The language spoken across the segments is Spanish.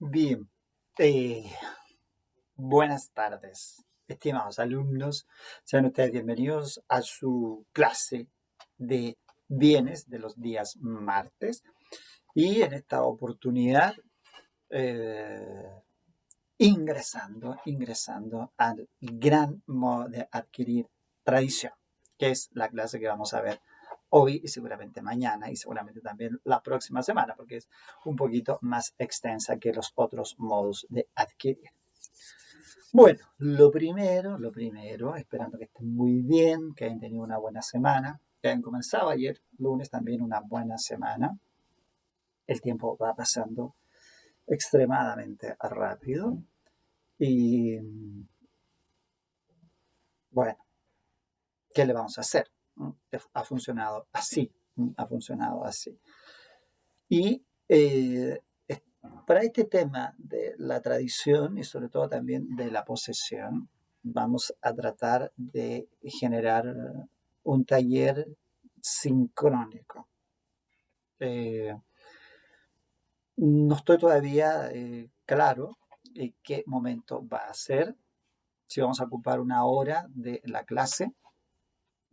Bien, eh, buenas tardes, estimados alumnos. Sean ustedes bienvenidos a su clase de bienes de los días martes. Y en esta oportunidad, eh, ingresando al gran modo de adquirir tradición, que es la clase que vamos a ver hoy y seguramente mañana y seguramente también la próxima semana, porque es un poquito más extensa que los otros modos de adquirir. Bueno, lo primero, esperando que estén muy bien, que hayan tenido una buena semana, que hayan comenzado ayer, lunes, también una buena semana. El tiempo va pasando extremadamente rápido y bueno, ¿qué le vamos a hacer? Ha funcionado así, ha funcionado así. Y para este tema de la tradición y sobre todo también de la posesión, vamos a tratar de generar un taller sincrónico. No estoy todavía claro en qué momento va a ser, si vamos a ocupar una hora de la clase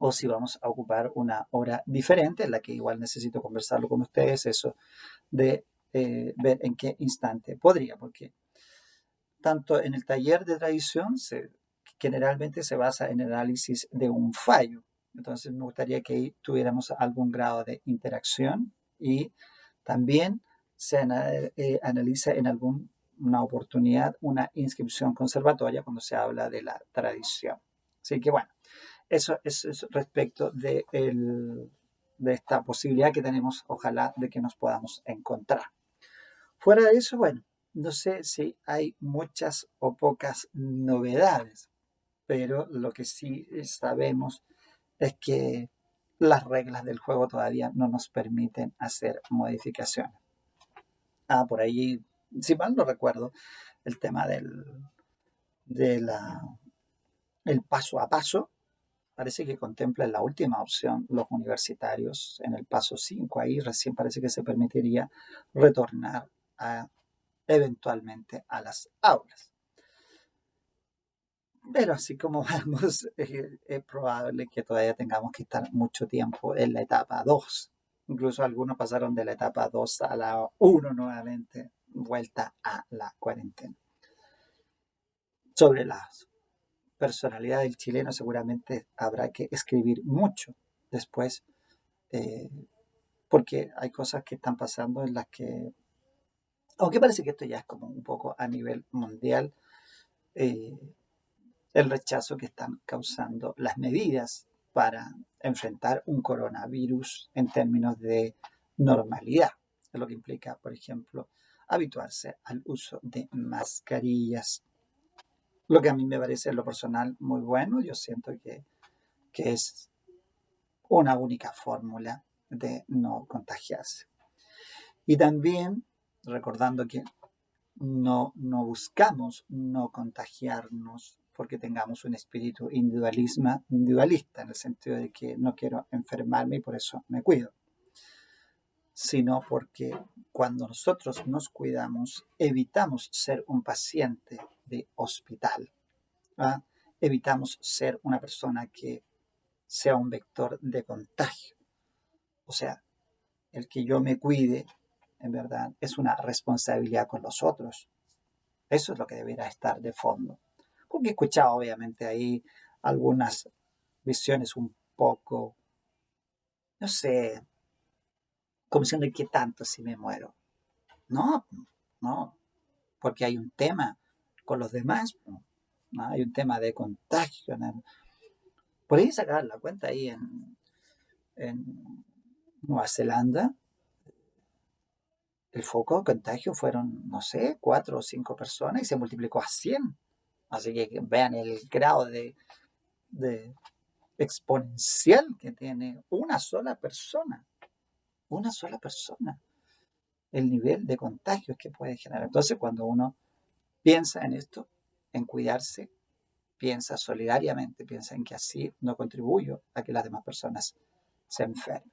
o si vamos a ocupar una hora diferente, en la que igual necesito conversarlo con ustedes, eso de ver en qué instante podría, porque tanto en el taller de tradición generalmente se basa en el análisis de un fallo. Entonces me gustaría que ahí tuviéramos algún grado de interacción y también se analiza en alguna oportunidad una inscripción conservatoria cuando se habla de la tradición. Así que bueno, eso es respecto de esta posibilidad que tenemos, ojalá, de que nos podamos encontrar. Fuera de eso, bueno, no sé si hay muchas o pocas novedades, pero lo que sí sabemos es que las reglas del juego todavía no nos permiten hacer modificaciones. Por ahí, si mal no recuerdo, el tema de el paso a paso, parece que contempla en la última opción los universitarios en el paso 5. Ahí recién parece que se permitiría retornar eventualmente a las aulas. Pero así como vamos, es probable que todavía tengamos que estar mucho tiempo en la etapa 2. Incluso algunos pasaron de la etapa 2 a la 1 nuevamente, vuelta a la cuarentena. Sobre la personalidad del chileno seguramente habrá que escribir mucho después, eh, porque hay cosas que están pasando en las que, aunque parece que esto ya es como un poco a nivel mundial, eh, el rechazo que están causando las medidas para enfrentar un coronavirus en términos de normalidad, lo que implica, por ejemplo, habituarse al uso de mascarillas, lo que a mí me parece en lo personal muy bueno. Yo siento que es una única fórmula de no contagiarse. Y también recordando que no buscamos no contagiarnos porque tengamos un espíritu individualista, en el sentido de que no quiero enfermarme y por eso me cuido, sino porque cuando nosotros nos cuidamos, evitamos ser un paciente de hospital, ¿ah? Evitamos ser una persona que sea un vector de contagio. O sea, el que yo me cuide, en verdad, es una responsabilidad con los otros. Eso es lo que debería estar de fondo. Porque he escuchado, obviamente, ahí algunas visiones un poco, no sé, como diciendo, ¿qué tanto si me muero? No, no, porque hay un tema con los demás, ¿no? Hay un tema de contagio, ¿no? Por ahí sacar la cuenta ahí en Nueva Zelanda, el foco de contagio fueron, no sé, 4 o 5 personas y se multiplicó a 100. Así que vean el grado de exponencial que tiene una sola persona, el nivel de contagios que puede generar. Entonces, cuando uno piensa en esto, en cuidarse, piensa solidariamente, piensa en que así no contribuyo a que las demás personas se enfermen.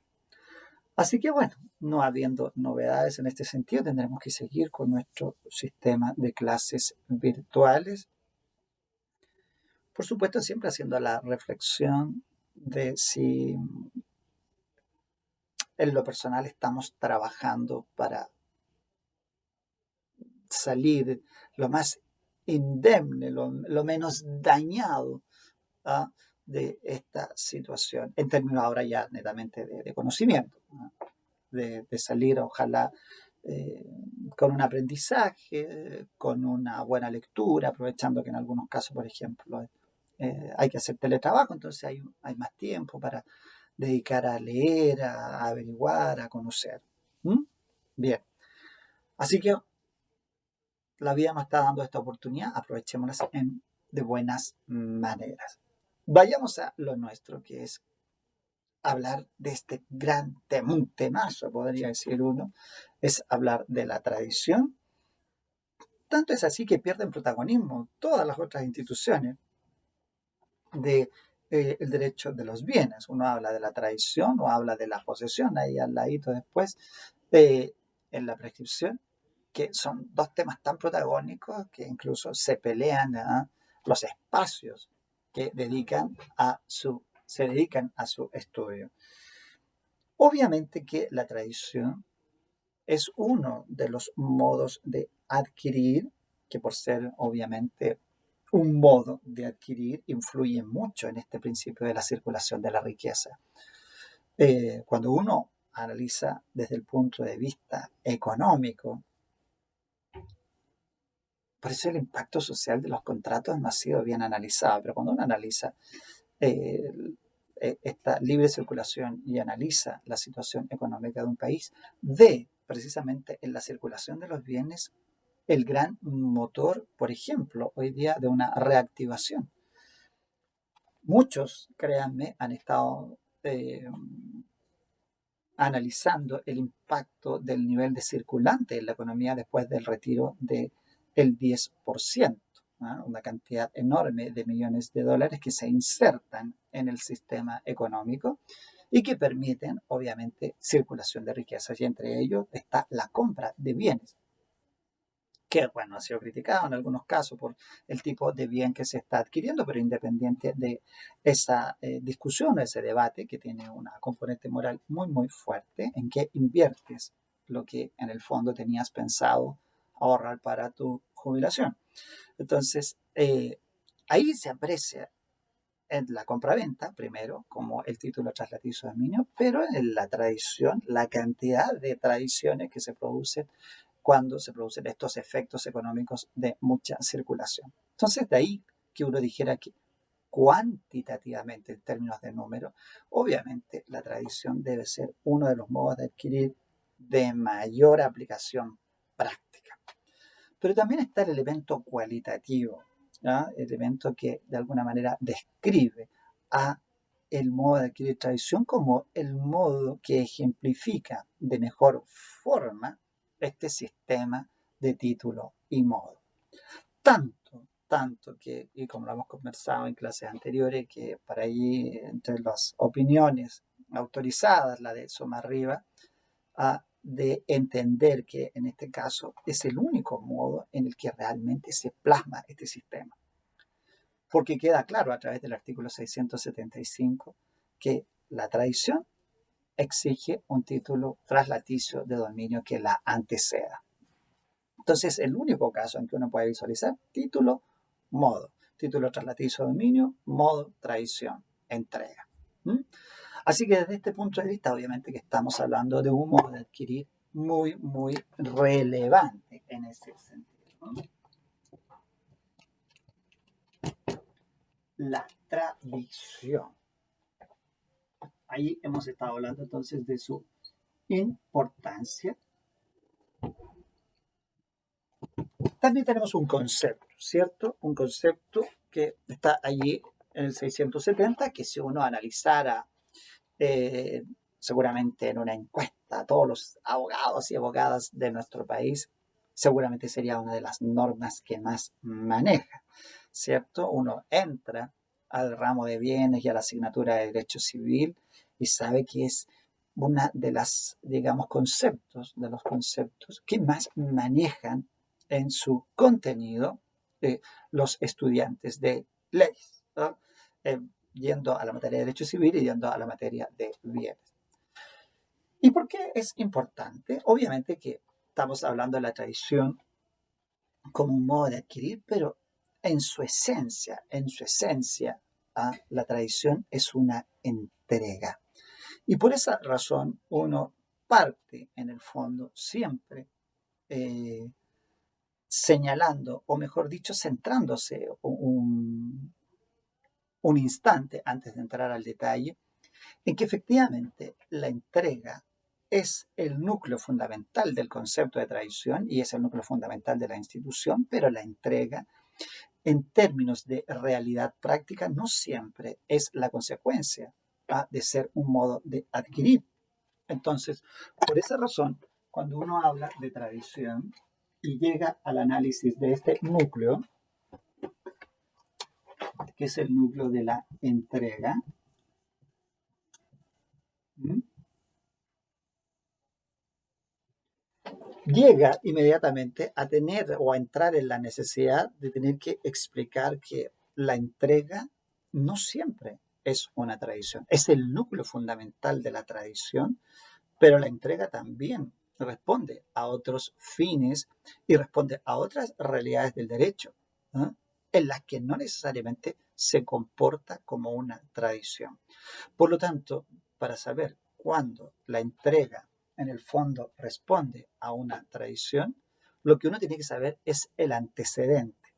Así que bueno, no habiendo novedades en este sentido, tendremos que seguir con nuestro sistema de clases virtuales. Por supuesto, siempre haciendo la reflexión de si en lo personal estamos trabajando para salir lo más indemne, lo menos dañado, ¿ah? De esta situación, en términos ahora ya netamente de conocimiento, ¿no? De salir, ojalá, eh, con un aprendizaje, con una buena lectura, aprovechando que en algunos casos, por ejemplo, hay que hacer teletrabajo, entonces hay más tiempo para dedicar a leer, a averiguar, a conocer. ¿Mm? Bien, así que la vida nos está dando esta oportunidad, aprovechémosla de buenas maneras. Vayamos a lo nuestro, que es hablar de este gran tema, un temazo, podría decir uno, es hablar de la tradición. Tanto es así que pierden protagonismo todas las otras instituciones de el derecho de los bienes. Uno habla de la tradición o habla de la posesión, ahí al ladito después, en la prescripción, que son dos temas tan protagónicos que incluso se pelean a los espacios que se dedican a su estudio. Obviamente que la tradición es uno de los modos de adquirir, que por ser obviamente un modo de adquirir, influye mucho en este principio de la circulación de la riqueza. Cuando uno analiza desde el punto de vista económico, por eso el impacto social de los contratos no ha sido bien analizado, pero cuando uno analiza eh, esta libre circulación y analiza la situación económica de un país, ve precisamente en la circulación de los bienes el gran motor, por ejemplo, hoy día de una reactivación. Muchos, créanme, han estado analizando el impacto del nivel de circulante en la economía después del retiro del 10%, ¿no? Una cantidad enorme de millones de dólares que se insertan en el sistema económico y que permiten, obviamente, circulación de riquezas, y entre ellos está la compra de bienes, que bueno, ha sido criticado en algunos casos por el tipo de bien que se está adquiriendo, pero independiente de esa discusión, ese debate que tiene una componente moral muy, muy fuerte, en que inviertes lo que en el fondo tenías pensado ahorrar para tu jubilación. Entonces, ahí se aprecia en la compraventa, primero, como el título traslatizo de dominio, pero en la tradición, la cantidad de tradiciones que se producen cuando se producen estos efectos económicos de mucha circulación. Entonces, de ahí que uno dijera que cuantitativamente, en términos de número, obviamente la tradición debe ser uno de los modos de adquirir de mayor aplicación práctica. Pero también está el elemento cualitativo, ¿ya? El elemento que de alguna manera describe a el modo de adquirir tradición como el modo que ejemplifica de mejor forma este sistema de título y modo. Tanto que, y como lo hemos conversado en clases anteriores, que para ahí entre las opiniones autorizadas, la de Soma Arriba, de entender que en este caso es el único modo en el que realmente se plasma este sistema. Porque queda claro a través del artículo 675 que la tradición exige un título traslaticio de dominio que la anteceda. Entonces, el único caso en que uno puede visualizar título, modo. Título traslaticio de dominio, modo, tradición, entrega. ¿Mm? Así que desde este punto de vista, obviamente que estamos hablando de un modo de adquirir muy, muy relevante en ese sentido, ¿no? La tradición. Ahí hemos estado hablando entonces de su importancia. También tenemos un concepto, ¿cierto? Un concepto que está allí en el 670, que si uno analizara eh, seguramente en una encuesta a todos los abogados y abogadas de nuestro país, seguramente sería una de las normas que más maneja, ¿cierto? Uno entra al ramo de bienes y a la asignatura de derecho civil y sabe que es una de las, digamos, de los conceptos que más manejan en su contenido los estudiantes de leyes, ¿no? Eh, Yendo a la materia de derecho civil y yendo a la materia de bienes. ¿Y por qué es importante? Obviamente que estamos hablando de la tradición como un modo de adquirir, pero en su esencia, la tradición es una entrega. Y por esa razón uno parte, en el fondo, siempre eh, señalando, o mejor dicho, centrándose un instante antes de entrar al detalle, en que efectivamente la entrega es el núcleo fundamental del concepto de tradición y es el núcleo fundamental de la institución, pero la entrega en términos de realidad práctica no siempre es la consecuencia de ser un modo de adquirir. Entonces, por esa razón, cuando uno habla de tradición y llega al análisis de este núcleo, que es el núcleo de la entrega, llega inmediatamente a tener o a entrar en la necesidad de tener que explicar que la entrega no siempre es una tradición, es el núcleo fundamental de la tradición, pero la entrega también responde a otros fines y responde a otras realidades del derecho, ¿no? En las que no necesariamente se comporta como una tradición. Por lo tanto, para saber cuándo la entrega en el fondo responde a una tradición, lo que uno tiene que saber es el antecedente.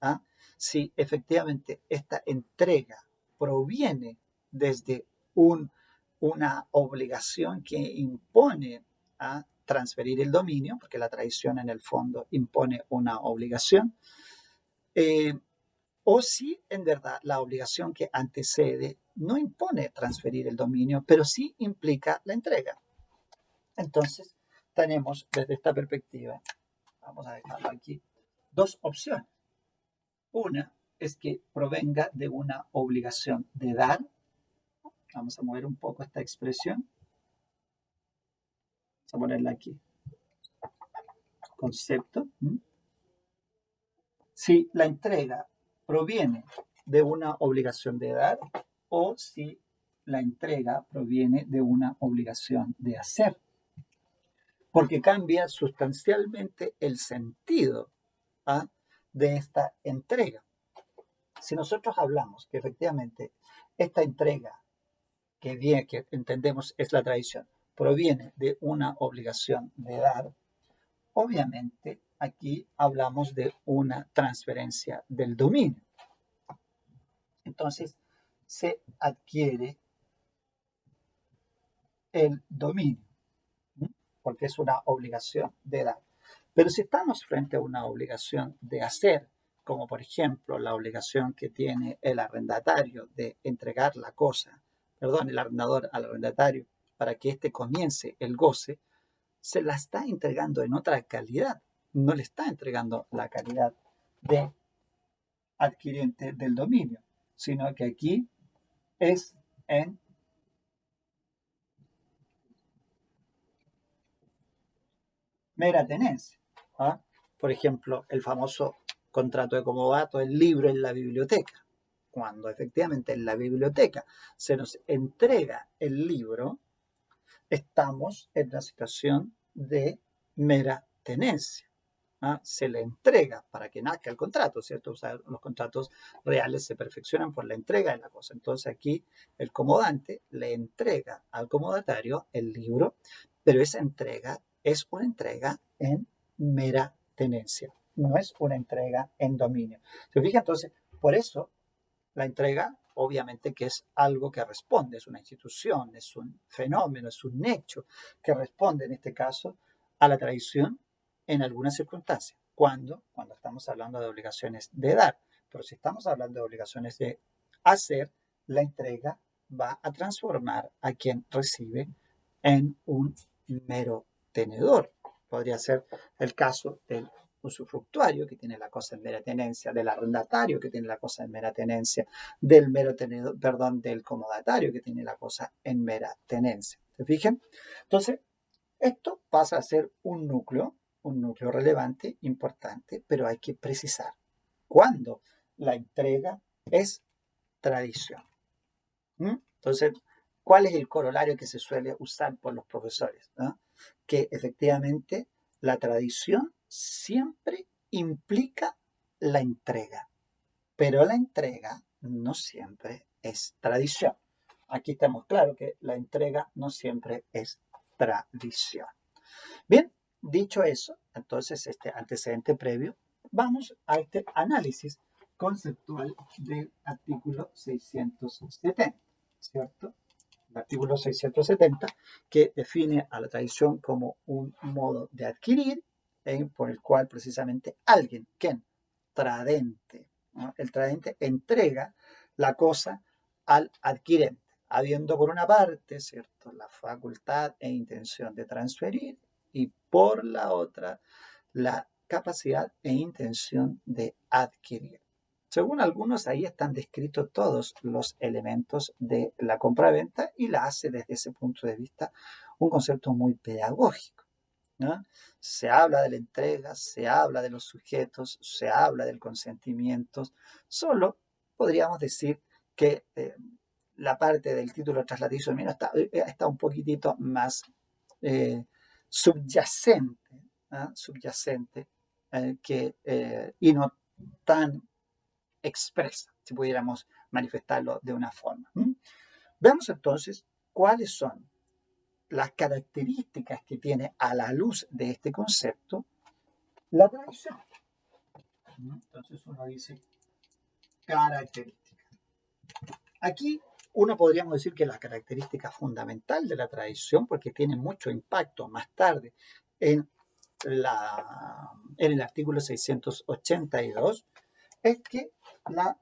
¿Ah? Si efectivamente esta entrega proviene desde una obligación que impone a transferir el dominio, porque la tradición en el fondo impone una obligación, eh, o si en verdad la obligación que antecede no impone transferir el dominio, pero sí implica la entrega. Entonces, tenemos desde esta perspectiva, vamos a dejarlo aquí, dos opciones. Una es que provenga de una obligación de dar. Vamos a mover un poco esta expresión. Vamos a ponerla aquí. Concepto. Si la entrega proviene de una obligación de dar o si la entrega proviene de una obligación de hacer, porque cambia sustancialmente el sentido de esta entrega. Si nosotros hablamos que efectivamente esta entrega que bien que entendemos es la tradición, proviene de una obligación de dar, obviamente aquí hablamos de una transferencia del dominio. Entonces se adquiere el dominio, porque es una obligación de dar. Pero si estamos frente a una obligación de hacer, como por ejemplo la obligación que tiene el arrendatario de entregar la cosa, el arrendador al arrendatario para que éste comience el goce, se la está entregando en otra calidad, no le está entregando la calidad de adquiriente del dominio, sino que aquí es en mera tenencia. Por ejemplo, el famoso contrato de comodato, el libro en la biblioteca. Cuando efectivamente en la biblioteca se nos entrega el libro, estamos en una situación de mera tenencia. Se le entrega para que nazca el contrato, ¿cierto? O sea, los contratos reales se perfeccionan por la entrega de la cosa. Entonces aquí el comodante le entrega al comodatario el libro, pero esa entrega es una entrega en mera tenencia, no es una entrega en dominio. ¿Se fija? Entonces, por eso la entrega, obviamente que es algo que responde, es una institución, es un fenómeno, es un hecho que responde en este caso a la tradición en algunas circunstancias. ¿Cuándo? Cuando estamos hablando de obligaciones de dar. Pero si estamos hablando de obligaciones de hacer, la entrega va a transformar a quien recibe en un mero tenedor. Podría ser el caso del usufructuario, que tiene la cosa en mera tenencia, del arrendatario, que tiene la cosa en mera tenencia, del mero tenedor, del comodatario, que tiene la cosa en mera tenencia. ¿Se fijan? Entonces, esto pasa a ser un núcleo relevante, importante, pero hay que precisar cuándo la entrega es tradición. Entonces, ¿cuál es el corolario que se suele usar por los profesores? ¿No? Que efectivamente la tradición siempre implica la entrega, pero la entrega no siempre es tradición. Aquí estamos claros que la entrega no siempre es tradición. Bien, dicho eso, entonces este antecedente previo, vamos a este análisis conceptual del artículo 670, ¿cierto? El artículo 670 que define a la tradición como un modo de adquirir por el cual precisamente alguien, quien tradente, ¿no? El tradente entrega la cosa al adquirente, habiendo por una parte, ¿cierto?, la facultad e intención de transferir y por la otra la capacidad e intención de adquirir. Según algunos, ahí están descritos todos los elementos de la compraventa y la hace desde ese punto de vista un concepto muy pedagógico, ¿no? Se habla de la entrega, se habla de los sujetos, se habla del consentimiento. Solo podríamos decir que la parte del título traslaticio está un poquitito más subyacente, ¿eh? Subyacente y no tan expresa, si pudiéramos manifestarlo de una forma. Veamos entonces cuáles son las características que tiene a la luz de este concepto la tradición. Entonces uno dice características. Aquí uno podríamos decir que la característica fundamental de la tradición, porque tiene mucho impacto más tarde en el artículo 682, es que la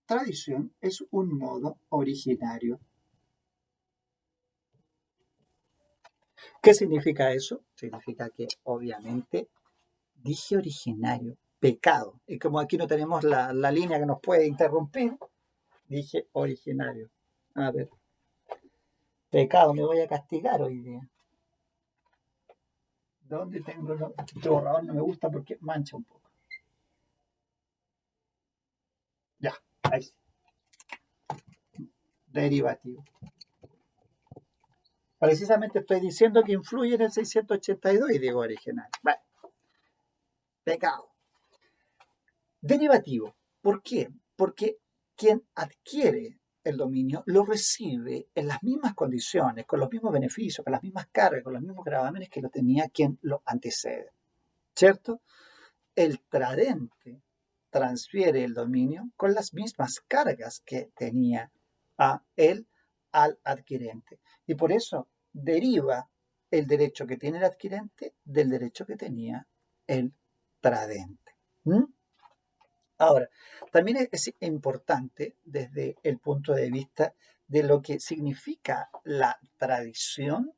tradición es un modo originario. ¿Qué significa eso? Significa que obviamente dije originario, pecado. Y como aquí no tenemos la línea que nos puede interrumpir, dije originario. A ver, pecado, me voy a castigar hoy día. ¿Dónde tengo este borrador? No me gusta porque mancha un poco. Ya, ahí sí. Derivativo. Precisamente estoy diciendo que influye en el 682 y digo original. Bueno, pecado. Derivativo. ¿Por qué? Porque quien adquiere el dominio lo recibe en las mismas condiciones, con los mismos beneficios, con las mismas cargas, con los mismos gravámenes que lo tenía quien lo antecede. ¿Cierto? El tradente transfiere el dominio con las mismas cargas que tenía a él al adquirente. Y por eso deriva el derecho que tiene el adquirente del derecho que tenía el tradente. Ahora, también es importante desde el punto de vista de lo que significa la tradición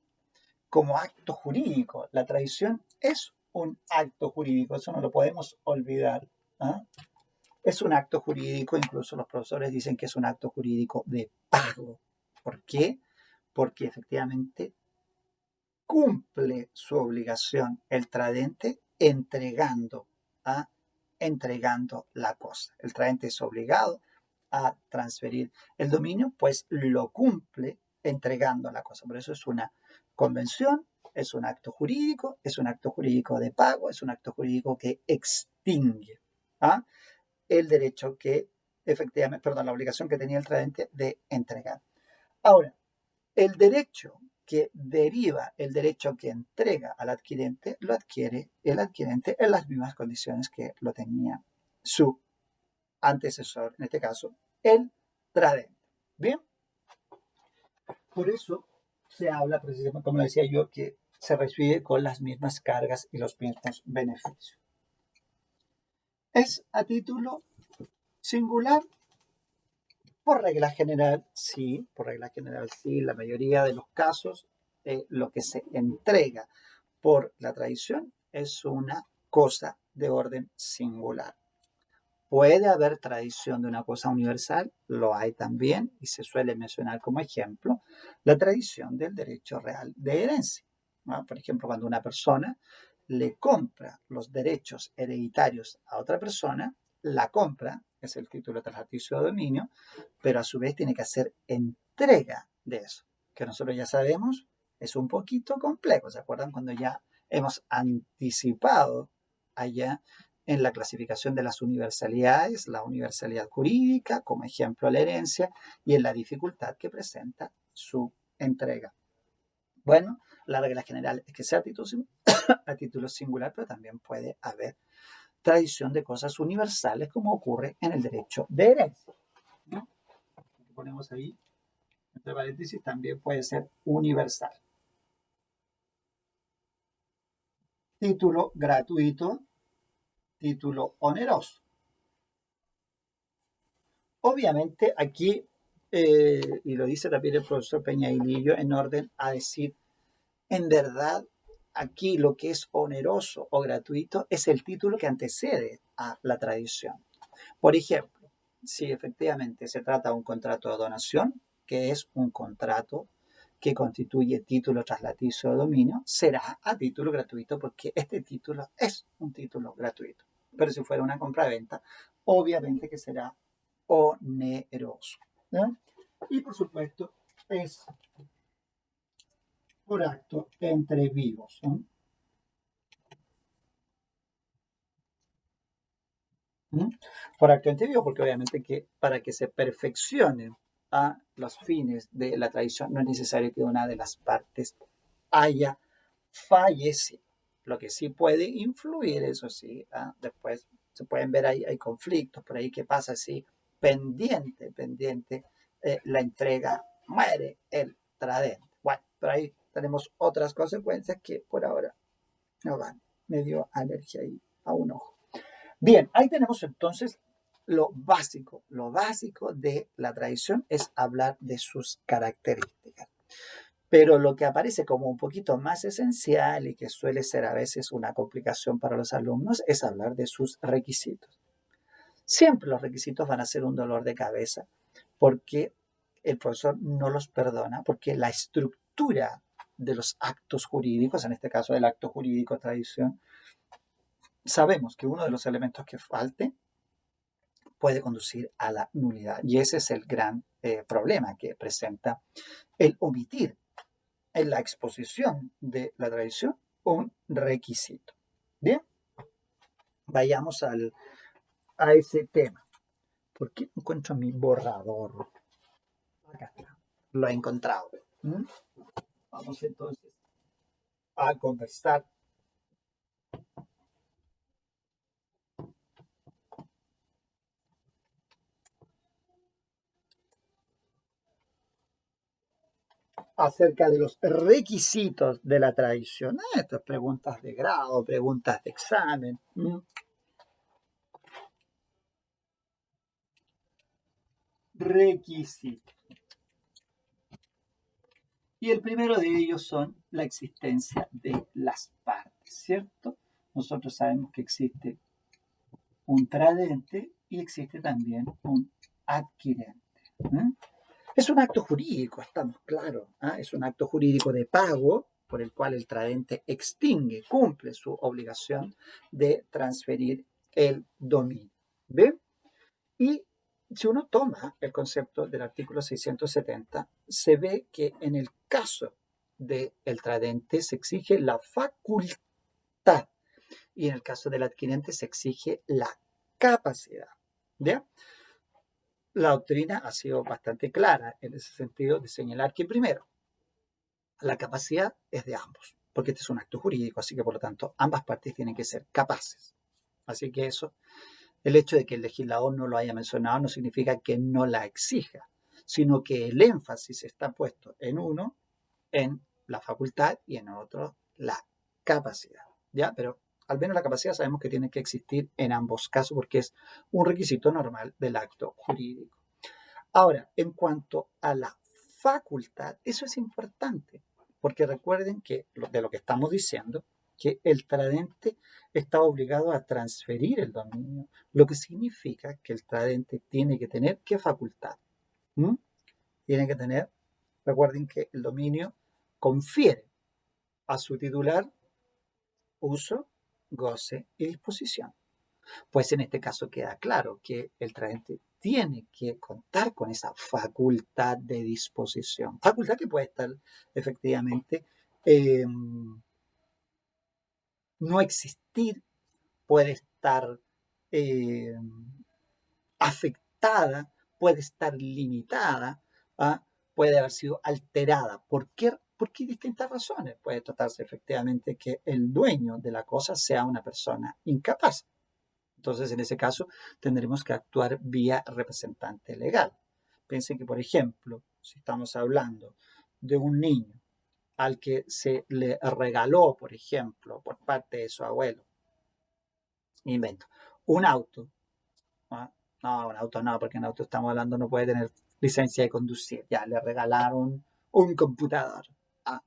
como acto jurídico. La tradición es un acto jurídico, eso no lo podemos olvidar. ¿Ah? Es un acto jurídico, incluso los profesores dicen que es un acto jurídico de pago. ¿Por qué? Porque efectivamente cumple su obligación el tradente entregando la cosa. El tradente es obligado a transferir el dominio, pues lo cumple entregando la cosa. Por eso es una convención, es un acto jurídico de pago, es un acto jurídico que extingue el derecho que efectivamente, perdón, la obligación que tenía el tradente de entregar. Ahora, el derecho que deriva el derecho que entrega al adquirente, lo adquiere el adquirente en las mismas condiciones que lo tenía su antecesor, en este caso, el tradente. Bien, por eso se habla precisamente, como decía yo, que se recibe con las mismas cargas y los mismos beneficios. Es a título singular. Por regla general, sí, la mayoría de los casos, lo que se entrega por la tradición es una cosa de orden singular. Puede haber tradición de una cosa universal, lo hay también, y se suele mencionar como ejemplo la tradición del derecho real de herencia, ¿no? Por ejemplo, cuando una persona le compra los derechos hereditarios a otra persona, la compra, es el título traslaticio de dominio, pero a su vez tiene que hacer entrega de eso, que nosotros ya sabemos es un poquito complejo. ¿Se acuerdan cuando ya hemos anticipado allá en la clasificación de las universalidades, la universalidad jurídica, como ejemplo la herencia, y en la dificultad que presenta su entrega? Bueno, la regla general es que sea a título singular, pero también puede haber tradición de cosas universales, como ocurre en el derecho de herencia, ¿no? Ponemos ahí, entre paréntesis, también puede ser universal. Título gratuito, título oneroso. Obviamente aquí, y lo dice también el profesor Peñailillo, en orden a decir, en verdad, aquí lo que es oneroso o gratuito es el título que antecede a la tradición. Por ejemplo, si efectivamente se trata de un contrato de donación, que es un contrato que constituye título traslaticio de dominio, será a título gratuito porque este título es un título gratuito. Pero si fuera una compraventa, obviamente que será oneroso, ¿no? Y por supuesto es por acto entre vivos, ¿no? ¿Mm? Por acto entre vivos, porque obviamente que para que se perfeccione a los fines de la tradición no es necesario que una de las partes haya fallecido. Lo que sí puede influir, eso sí, después se pueden ver ahí, hay conflictos por ahí, qué pasa si pendiente, la entrega, muere el tradente. Bueno, pero ahí tenemos otras consecuencias que por ahora no van. Me dio alergia ahí a un ojo. Bien, ahí tenemos entonces lo básico de la tradición es hablar de sus características. Pero lo que aparece como un poquito más esencial y que suele ser a veces una complicación para los alumnos es hablar de sus requisitos. Siempre los requisitos van a ser un dolor de cabeza porque el profesor no los perdona, porque la estructura de los actos jurídicos, en este caso del acto jurídico tradición, sabemos que uno de los elementos que falte puede conducir a la nulidad. Y ese es el gran problema que presenta el omitir en la exposición de la tradición un requisito. Bien, vayamos a ese tema. ¿Por qué no encuentro mi borrador? Acá está, lo he encontrado. ¿Mm? Vamos entonces a conversar acerca de los requisitos de la tradición. Estas preguntas de grado, preguntas de examen. ¿Mm? Requisitos. Y el primero de ellos son la existencia de las partes, ¿cierto? Nosotros sabemos que existe un tradente y existe también un adquirente. ¿Eh? Es un acto jurídico, estamos claros. ¿Eh? Es un acto jurídico de pago por el cual el tradente extingue, cumple su obligación de transferir el dominio. ¿Ve? Y si uno toma el concepto del artículo 670, se ve que en el caso del tradente se exige la facultad y en el caso del adquirente se exige la capacidad. ¿Ya? La doctrina ha sido bastante clara en ese sentido de señalar que primero, la capacidad es de ambos, porque este es un acto jurídico, así que por lo tanto ambas partes tienen que ser capaces. Así que eso, el hecho de que el legislador no lo haya mencionado no significa que no la exija, sino que el énfasis está puesto en uno, en la facultad y en otro, la capacidad. ¿Ya? Pero al menos la capacidad sabemos que tiene que existir en ambos casos porque es un requisito normal del acto jurídico. Ahora, en cuanto a la facultad, eso es importante, porque recuerden que de lo que estamos diciendo que el tradente está obligado a transferir el dominio, lo que significa que el tradente tiene que tener ¿qué facultad? ¿Mm? Tiene que tener, recuerden que el dominio confiere a su titular uso, goce y disposición. Pues en este caso queda claro que el tradente tiene que contar con esa facultad de disposición, facultad que puede estar efectivamente no existir, puede estar eh, afectada, puede estar limitada, ¿ah? Puede haber sido alterada. ¿Por qué? Porque hay distintas razones. Puede tratarse efectivamente que el dueño de la cosa sea una persona incapaz. Entonces, en ese caso, tendremos que actuar vía representante legal. Piensen que, por ejemplo, si estamos hablando de un niño al que se le regaló, por ejemplo, por parte de su abuelo, invento, un auto, ¿no? No, un auto no, porque un auto estamos hablando no puede tener licencia de conducir. Ya le regalaron un computador,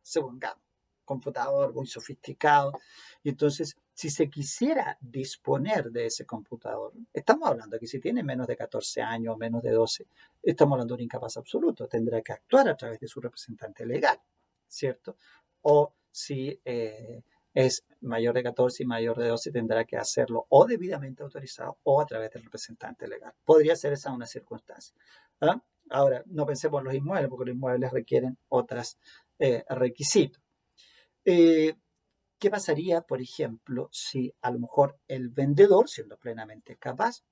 supongamos, computador muy sofisticado. Y entonces, si se quisiera disponer de ese computador, estamos hablando que si tiene menos de 14 años, menos de 12, estamos hablando de un incapaz absoluto. Tendrá que actuar a través de su representante legal, ¿cierto? O si es mayor de 14 y mayor de 12, tendrá que hacerlo o debidamente autorizado o a través del representante legal. Podría ser esa una circunstancia. ¿Ah? Ahora, no pensemos en los inmuebles, porque los inmuebles requieren otros requisitos. ¿Qué pasaría, por ejemplo, si a lo mejor el vendedor, siendo plenamente capaz,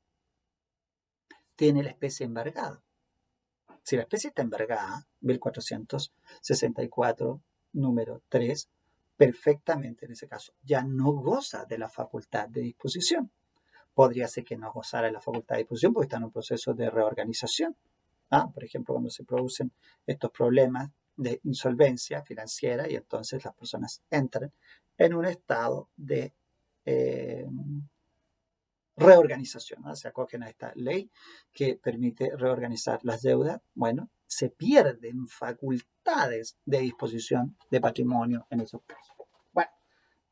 tiene la especie embargada? Si la especie está embargada, 1464, número 3, perfectamente en ese caso ya no goza de la facultad de disposición. Podría ser que no gozara de la facultad de disposición porque está en un proceso de reorganización. Por ejemplo, cuando se producen estos problemas de insolvencia financiera y entonces las personas entran en un estado de eh, reorganización, ¿no? Se acogen a esta ley que permite reorganizar las deudas. Bueno, se pierden facultades de disposición de patrimonio en esos casos. Bueno,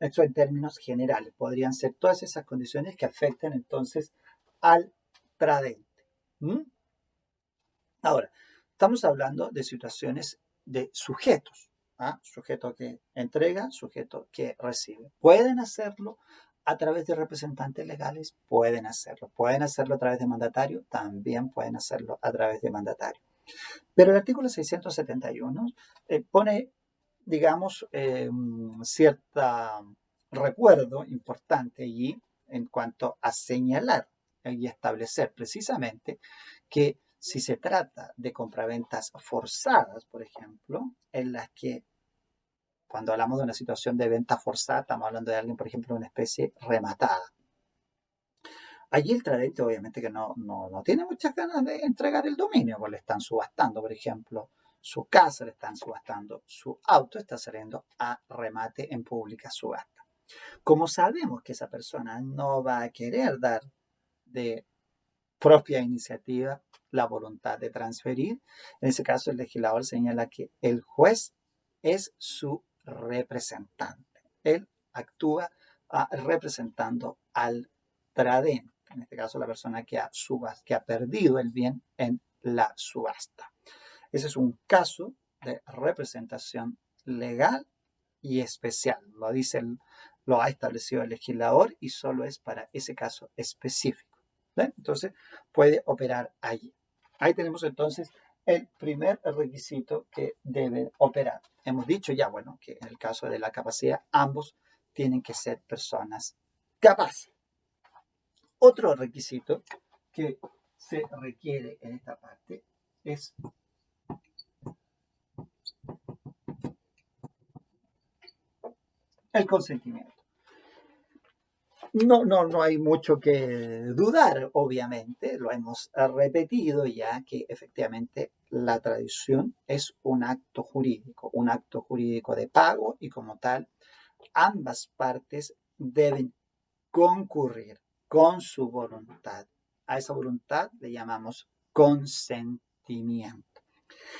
esto en términos generales. Podrían ser todas esas condiciones que afecten entonces al tradente. ¿Mm? Ahora, estamos hablando de situaciones de sujetos. Sujeto que entrega, sujeto que recibe. Pueden hacerlo a través de representantes legales, pueden hacerlo a través de mandatario, también pueden hacerlo a través de mandatario. Pero el artículo 671 pone, digamos, cierto recuerdo importante allí en cuanto a señalar y establecer precisamente que si se trata de compraventas forzadas, por ejemplo, en las que cuando hablamos de una situación de venta forzada, estamos hablando de alguien, por ejemplo, de una especie rematada. Allí el tradente obviamente que no tiene muchas ganas de entregar el dominio, porque le están subastando, por ejemplo, su casa, le están subastando su auto, está saliendo a remate en pública subasta. Como sabemos que esa persona no va a querer dar de propia iniciativa la voluntad de transferir, en ese caso el legislador señala que el juez es su representante. Él actúa representando al tradente, en este caso la persona que ha perdido el bien en la subasta. Ese es un caso de representación legal y especial. Lo ha establecido el legislador y solo es para ese caso específico. ¿Ven? Entonces puede operar allí. Ahí tenemos entonces el primer requisito que debe operar. Hemos dicho ya, bueno, que en el caso de la capacidad ambos tienen que ser personas capaces. Otro requisito que se requiere en esta parte es el consentimiento. No hay mucho que dudar, obviamente, lo hemos repetido ya que efectivamente la tradición es un acto jurídico de pago y como tal, ambas partes deben concurrir con su voluntad. A esa voluntad le llamamos consentimiento.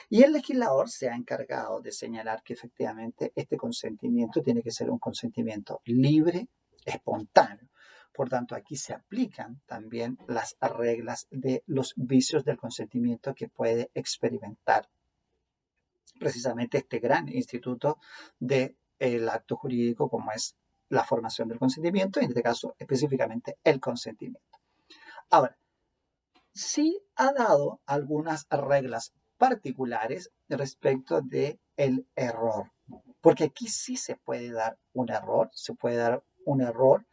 Y el legislador se ha encargado de señalar que efectivamente este consentimiento tiene que ser un consentimiento libre, espontáneo. Por tanto, aquí se aplican también las reglas de los vicios del consentimiento que puede experimentar precisamente este gran instituto del acto jurídico como es la formación del consentimiento, y en este caso específicamente el consentimiento. Ahora, sí ha dado algunas reglas particulares respecto del error, porque aquí sí se puede dar un error, se puede dar un error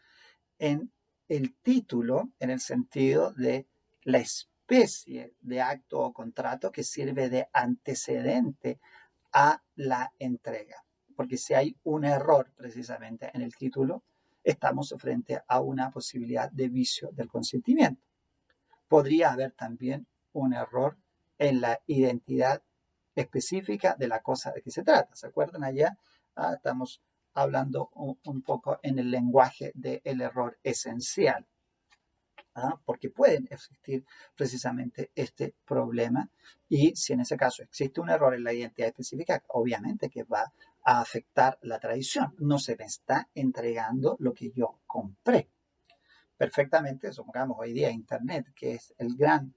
en el título, en el sentido de la especie de acto o contrato que sirve de antecedente a la entrega. Porque si hay un error precisamente en el título, estamos frente a una posibilidad de vicio del consentimiento. Podría haber también un error en la identidad específica de la cosa de que se trata. ¿Se acuerdan allá? Estamos hablando un poco en el lenguaje del error esencial. Porque pueden existir precisamente este problema, y si en ese caso existe un error en la identidad específica, obviamente que va a afectar la tradición. No se me está entregando lo que yo compré. Perfectamente, supongamos hoy día Internet, que es el gran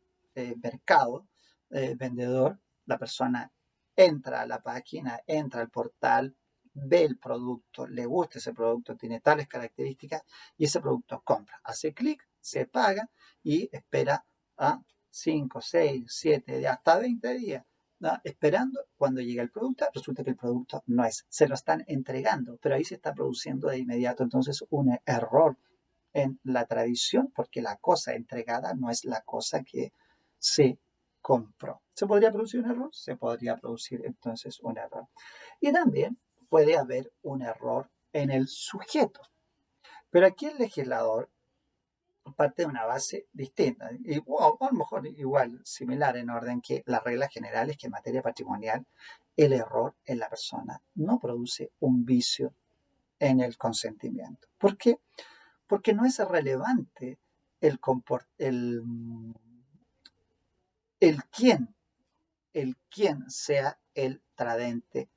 mercado vendedor, la persona entra a la página, entra al portal, ve el producto, le gusta ese producto, tiene tales características y ese producto compra. Hace clic, se paga y espera a 5, 6, 7, hasta 20 días. Esperando cuando llega el producto, resulta que el producto no es, se lo están entregando, pero ahí se está produciendo de inmediato entonces un error en la tradición, porque la cosa entregada no es la cosa que se compró. ¿Se podría producir un error? Se podría producir entonces un error. Y también puede haber un error en el sujeto. Pero aquí el legislador parte de una base distinta, y, o a lo mejor igual, similar en orden que las reglas generales que en materia patrimonial el error en la persona no produce un vicio en el consentimiento. ¿Por qué? Porque no es relevante el, el quién, el quién sea el tradente,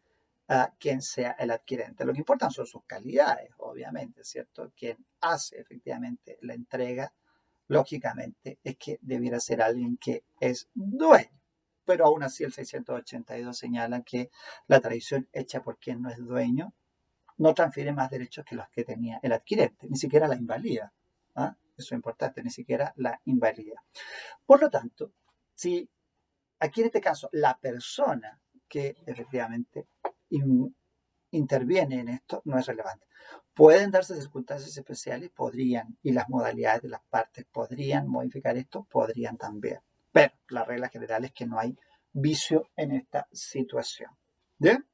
a quien sea el adquirente. Lo que importan son sus calidades, obviamente, ¿cierto? Quien hace efectivamente la entrega, lógicamente, es que debiera ser alguien que es dueño. Pero aún así el 682 señala que la tradición hecha por quien no es dueño no transfiere más derechos que los que tenía el adquirente, ni siquiera la invalida. Eso es importante, ni siquiera la invalida. Por lo tanto, si aquí en este caso la persona que efectivamente interviene en esto no es relevante. Pueden darse circunstancias especiales, podrían, y las modalidades de las partes podrían modificar esto, podrían también. Pero la regla general es que no hay vicio en esta situación. ¿Bien?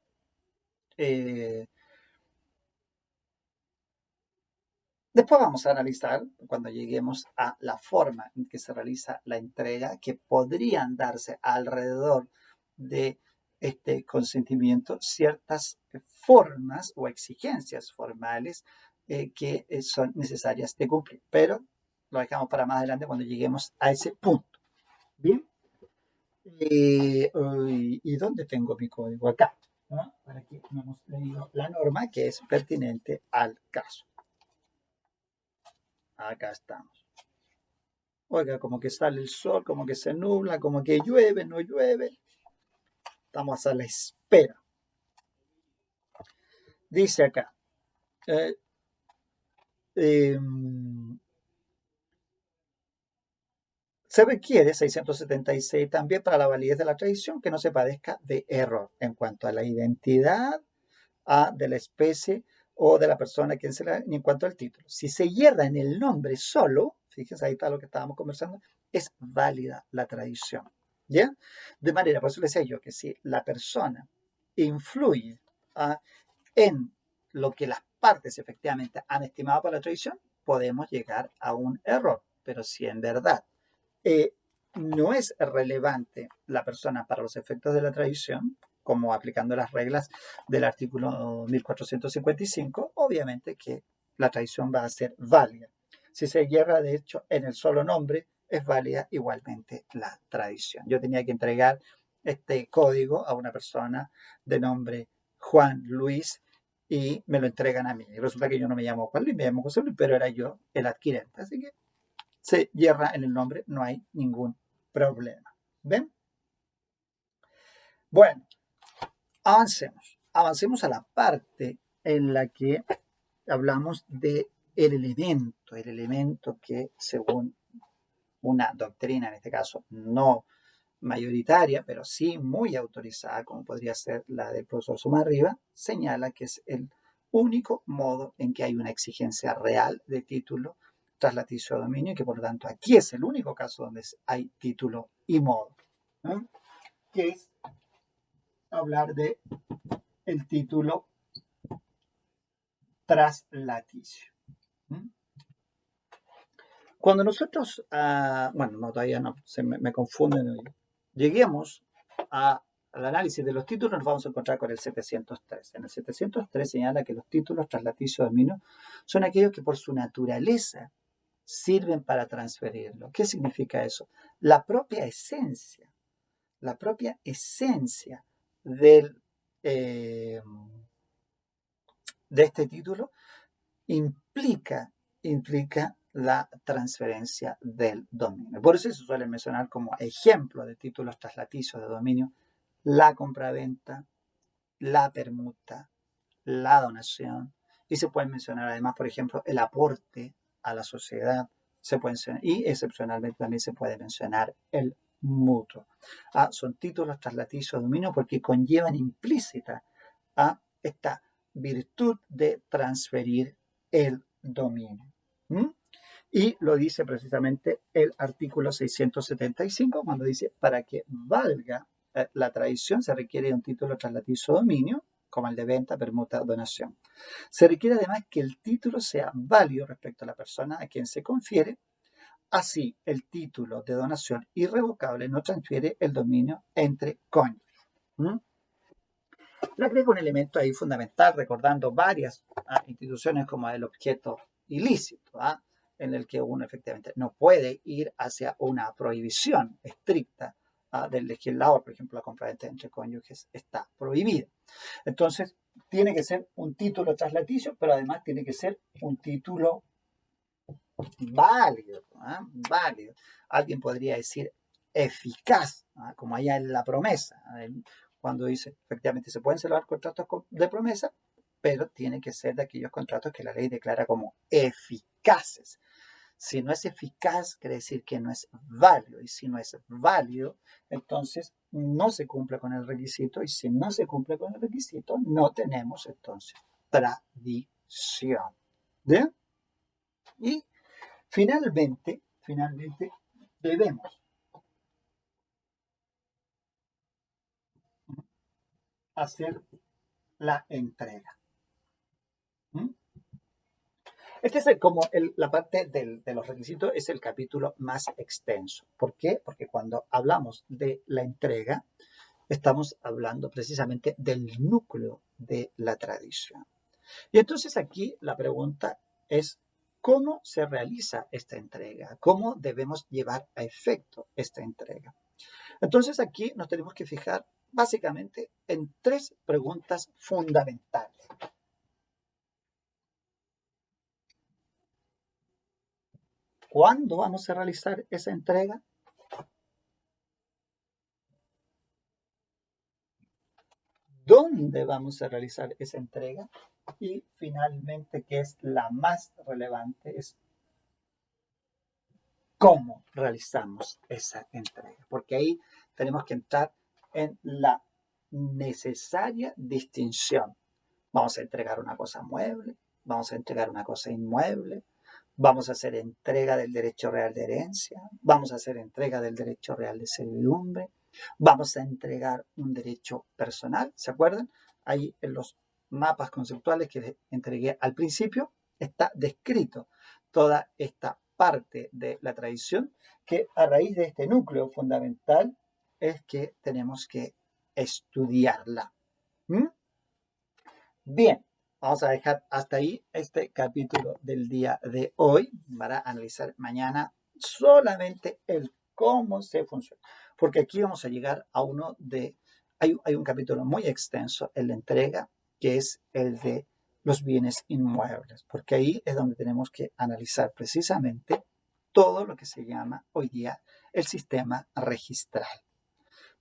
Después vamos a analizar, cuando lleguemos a la forma en que se realiza la entrega, que podrían darse alrededor de este consentimiento ciertas formas o exigencias formales que son necesarias de cumplir. Pero lo dejamos para más adelante cuando lleguemos a ese punto. Bien. ¿Y dónde tengo mi código? Acá. Para que no hemos leído la norma que es pertinente al caso. Acá estamos. Oiga, como que sale el sol, como que se nubla, como que llueve, no llueve. Estamos a la espera. Dice acá, eh, eh, se requiere 676 también para la validez de la tradición que no se padezca de error en cuanto a la identidad de la especie o de la persona a quien se la, ni en cuanto al título. Si se hierra en el nombre solo, fíjense, ahí está lo que estábamos conversando, es válida la tradición. ¿Ya? De manera, por eso les decía yo que si la persona influye en lo que las partes efectivamente han estimado por la tradición, podemos llegar a un error. Pero si en verdad no es relevante la persona para los efectos de la tradición, como aplicando las reglas del artículo 1455, obviamente que la tradición va a ser válida. Si se hierra, de hecho, en el solo nombre, es válida igualmente la tradición. Yo tenía que entregar este código a una persona de nombre Juan Luis y me lo entregan a mí. Y resulta que yo no me llamo Juan Luis, me llamo José Luis, pero era yo el adquirente. Así que se hierra en el nombre, no hay ningún problema. ¿Ven? Bueno, avancemos. Avancemos a la parte en la que hablamos de el elemento que según una doctrina, en este caso no mayoritaria, pero sí muy autorizada, como podría ser la del profesor Sumarriba, señala que es el único modo en que hay una exigencia real de título traslaticio de dominio y que por lo tanto aquí es el único caso donde hay título y modo, ¿no? Que es hablar de el título traslaticio. Cuando nosotros, bueno, no, todavía no, se me confunden, lleguemos al análisis de los títulos, nos vamos a encontrar con el 703. En el 703 señala que los títulos traslaticio de dominio son aquellos que por su naturaleza sirven para transferirlo. ¿Qué significa eso? La propia esencia del, de este título implica la transferencia del dominio. Por eso se suele mencionar como ejemplo de títulos traslaticios de dominio la compraventa, la permuta, la donación, y se pueden mencionar además, por ejemplo, el aporte a la sociedad, se puede mencionar, y excepcionalmente también se puede mencionar el mutuo. Son títulos traslaticios de dominio porque conllevan implícita a esta virtud de transferir el dominio. Y lo dice precisamente el artículo 675 cuando dice, para que valga la tradición se requiere un título traslaticio de dominio, como el de venta, permuta, donación. Se requiere además que el título sea válido respecto a la persona a quien se confiere. Así, el título de donación irrevocable no transfiere el dominio entre cónyuges. Le agrego un elemento ahí fundamental, recordando varias instituciones como el objeto ilícito, en el que uno efectivamente no puede ir hacia una prohibición estricta del legislador. Por ejemplo, la compraventa entre cónyuges está prohibida. Entonces, tiene que ser un título traslaticio, pero además tiene que ser un título válido, válido. Alguien podría decir eficaz, como allá en la promesa, cuando dice, efectivamente, se pueden celebrar contratos de promesa, pero tiene que ser de aquellos contratos que la ley declara como eficaces. Si no es eficaz, quiere decir que no es válido. Y si no es válido, entonces no se cumple con el requisito. Y si no se cumple con el requisito, no tenemos entonces tradición. ¿Bien? Y finalmente debemos hacer la entrega. Este es como la parte de los requisitos, es el capítulo más extenso. ¿Por qué? Porque cuando hablamos de la entrega, estamos hablando precisamente del núcleo de la tradición. Y entonces aquí la pregunta es, ¿cómo se realiza esta entrega? ¿Cómo debemos llevar a efecto esta entrega? Entonces aquí nos tenemos que fijar básicamente en tres preguntas fundamentales. ¿Cuándo vamos a realizar esa entrega? ¿Dónde vamos a realizar esa entrega? Y finalmente, que es la más relevante, es cómo realizamos esa entrega. Porque ahí tenemos que entrar en la necesaria distinción. Vamos a entregar una cosa mueble, vamos a entregar una cosa inmueble, vamos a hacer entrega del derecho real de herencia, vamos a hacer entrega del derecho real de servidumbre, vamos a entregar un derecho personal, ¿se acuerdan? Ahí en los mapas conceptuales que les entregué al principio está descrito toda esta parte de la tradición que a raíz de este núcleo fundamental es que tenemos que estudiarla. Bien, vamos a dejar hasta ahí este capítulo del día de hoy para analizar mañana solamente el cómo se funciona. porque aquí vamos a llegar a uno de, hay un capítulo muy extenso en la entrega, que es el de los bienes inmuebles, porque ahí es donde tenemos que analizar precisamente todo lo que se llama hoy día el sistema registral.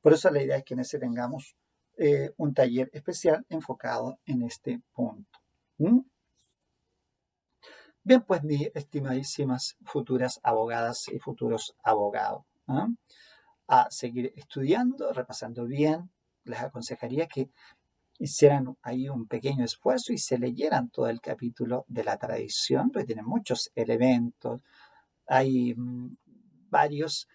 Por eso la idea es que en ese tengamos un taller especial enfocado en este punto. ¿Mm? Bien, pues mis estimadísimas futuras abogadas y futuros abogados, ¿eh? A seguir estudiando, repasando bien, les aconsejaría que hicieran ahí un pequeño esfuerzo y se leyeran todo el capítulo de la tradición, porque tiene muchos elementos, hay varias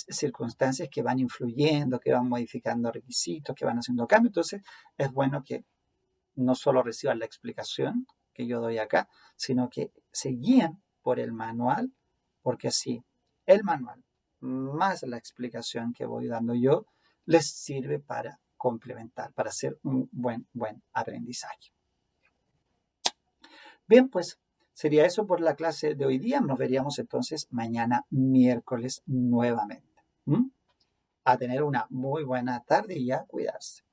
circunstancias que van influyendo, que van modificando requisitos, que van haciendo cambios. Entonces, es bueno que no solo reciban la explicación que yo doy acá, sino que se guíen por el manual, porque así el manual más la explicación que voy dando yo les sirve para complementar, para hacer un buen aprendizaje. Bien, pues sería eso por la clase de hoy día. Nos veríamos entonces mañana miércoles nuevamente. ¿Mm? A tener una muy buena tarde y a cuidarse.